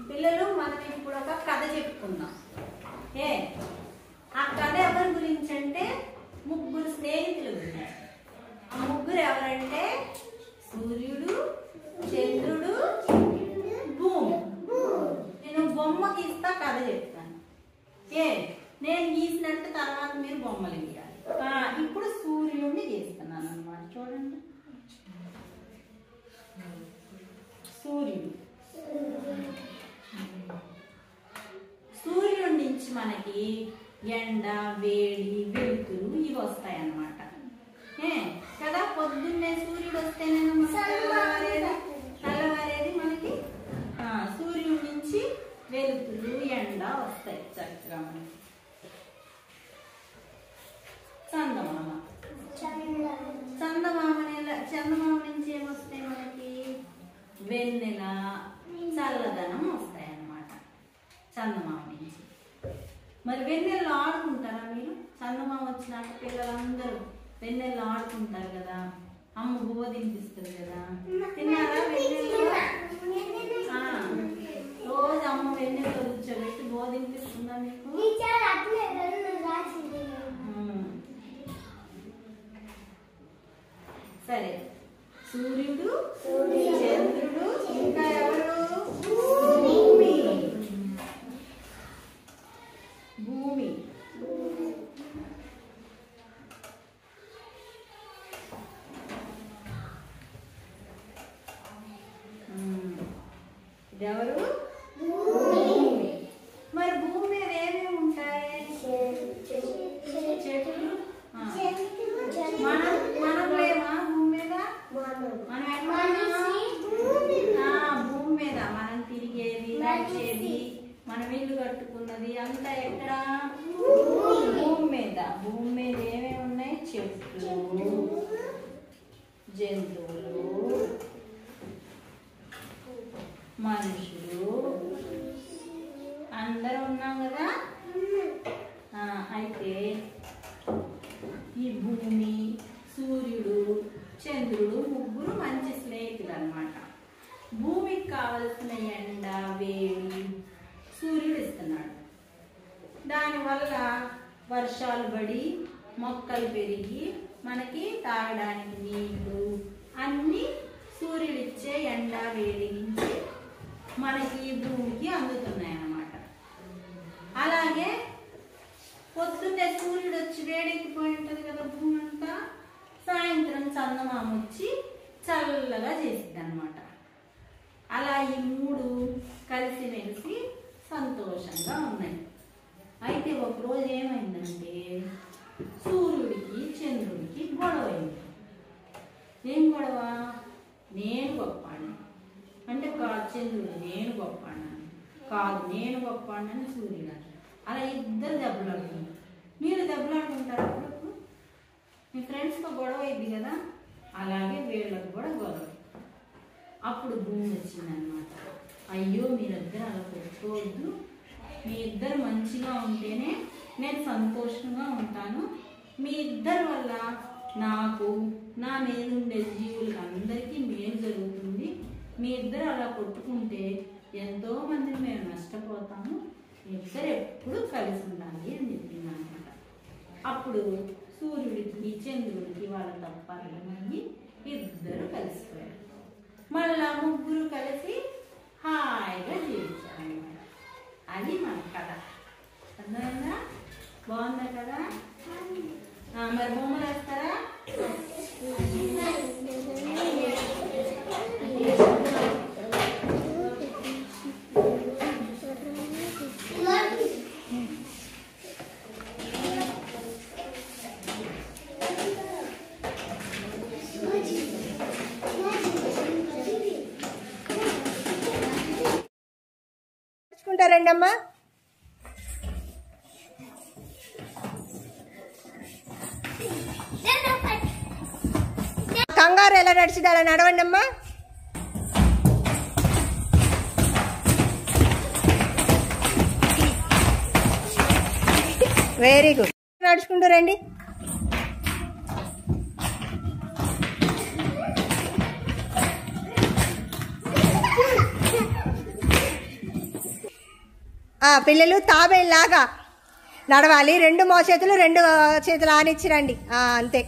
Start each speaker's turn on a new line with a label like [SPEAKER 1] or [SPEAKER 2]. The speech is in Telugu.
[SPEAKER 1] పిల్లలు మనం ఇప్పుడు ఒక కథ చెప్పుకుందాం. ఆ కథ ఎవరి గురించి అంటే ముగ్గురు స్నేహితుల గురించి. ఆ ముగ్గురు ఎవరంటే సూర్యుడు, చంద్రుడు, భూమి. నేను బొమ్మ గీస్తా, కథ చెప్తాను. నేను గీసినట్టు తర్వాత మీరు బొమ్మలు గీయాలి. ఇప్పుడు సూర్యుడిని గీస్తున్నాను అన్నమాట. చూడండి, సూర్యుడు. సూర్యుడి నుంచి మనకి ఎండ, వేడి, వెలుతురు ఇవి వస్తాయి అన్నమాట. కదా, పొద్దున్నే సూర్యుడు వస్తేనే తెల్లవారేది మనకి. సూర్యుడి నుంచి వెలుతురు, ఎండ వస్తాయి చక్కగా మనకి. చందమామ నుంచి ఏమొస్తాయి మనకి? వెన్నెల, చల్లదనం వస్తాయి అన్నమాట చందమామ నుంచి. మరి వెన్నెల్లో ఆడుకుంటారా మీరు? చందమామ వచ్చినాక పిల్లలందరూ వెన్నెల్లో ఆడుకుంటారు కదా, అమ్మ బువ్వ తినిపిస్తుంది కదా. తిన్నారా వెన్నెల్లో? రోజు అమ్మ వెన్నెల్లో కూర్చోబెట్టి బువ్వ తినిపిస్తుందా మీకు? సరే, సూర్యుడు, చంద్రుడు, ఇంకా ఎవరు? భూమి. భూమి ఎవరు? భూమి. మరి భూమి మీద ఏమేమి ఉంటాయి? చెట్లు. మనం లేమా భూమి మీద? భూమి మీద మనం తిరిగేది, నడిచేది, మనం ఇల్లు కట్టుకున్నది అంతా ఎక్కడ? భూమి మీద. భూమి మీద ఏమేమి ఉన్నాయి? చెట్లు, జంతువులు, మనుషులు, అందరూ ఉన్నాం కదా. అయితే ఈ భూమి, సూర్యుడు, చంద్రుడు ముగ్గురు మంచి స్నేహితులు అన్నమాట. భూమికి కావలసిన ఎండ, వేడి సూర్యుడు ఇస్తున్నాడు. దానివల్ల వర్షాలు పడి మొక్కలు పెరిగి మనకి తాగడానికి నీళ్లు అన్నీ సూర్యుడిచ్చే ఎండ, వేడి నుంచి మనకి భూమికి అందుతున్నాయి అన్నమాట. అలాగే పొద్దున్నే సూర్యుడు వచ్చి వేడెక్కిపోయి ఉంటుంది కదా భూమి అంతా, సాయంత్రం చందమామ వచ్చి చల్లగా చేసింది అన్నమాట. అలా ఈ మూడు కలిసిమెలిసి సంతోషంగా ఉన్నాయి. అయితే ఒకరోజు ఏమైందంటే సూర్యుడికి, చంద్రుడికి గొడవ అయింది. ఏం గొడవ? నేను గొప్పవాడిని అంటే కాదు, చంద్రుడు నేను గొప్పవాడిని కాదు, నేను గొప్పవాడిని సూర్యుడు. అలా ఇద్దరు దెబ్బలాడుకుంటారు. మీరు దెబ్బలాడుకుంటారు అప్పుడప్పుడు, మీ ఫ్రెండ్స్తో గొడవ అయింది కదా, అలాగే వీళ్ళకు కూడా గొడవ. అప్పుడు భూమి వచ్చిందనమాట. అయ్యో మీరిద్దరు అలా పెట్టుకోవద్దు, మీ ఇద్దరు మంచిగా ఉంటేనే నేను సంతోషంగా ఉంటాను. మీ ఇద్దరి వల్ల నాకు, నా మీద ఉండే జీవులకు అందరికీ మేలు జరుగుతుంది. మీ ఇద్దరు అలా కొట్టుకుంటే ఎంతోమందిని మేము నష్టపోతాము. ఇద్దరు ఎప్పుడు కలిసి ఉండాలి అని చెప్పింది అనమాట. అప్పుడు సూర్యుడికి, చంద్రుడికి వాళ్ళ తప్పాలని ఇద్దరు కలిసిపోయారు. మళ్ళా ముగ్గురు కలిసి హాయిగా జీవించారన్నమాట. అది మన కథ. అర్థమైందా? బాగుందా కదా? మరి బొమ్మలు వేస్తారా?
[SPEAKER 2] రండి అమ్మా. కంగారు ఎలా నడిచింది అలా నడవండి అమ్మా. Very good. నడుచుకుంటూ రండి. పిల్లలు తాబేలాగా నడవాలి. రెండు మోచేతులు ఆనిచ్చిరండి. అంతే.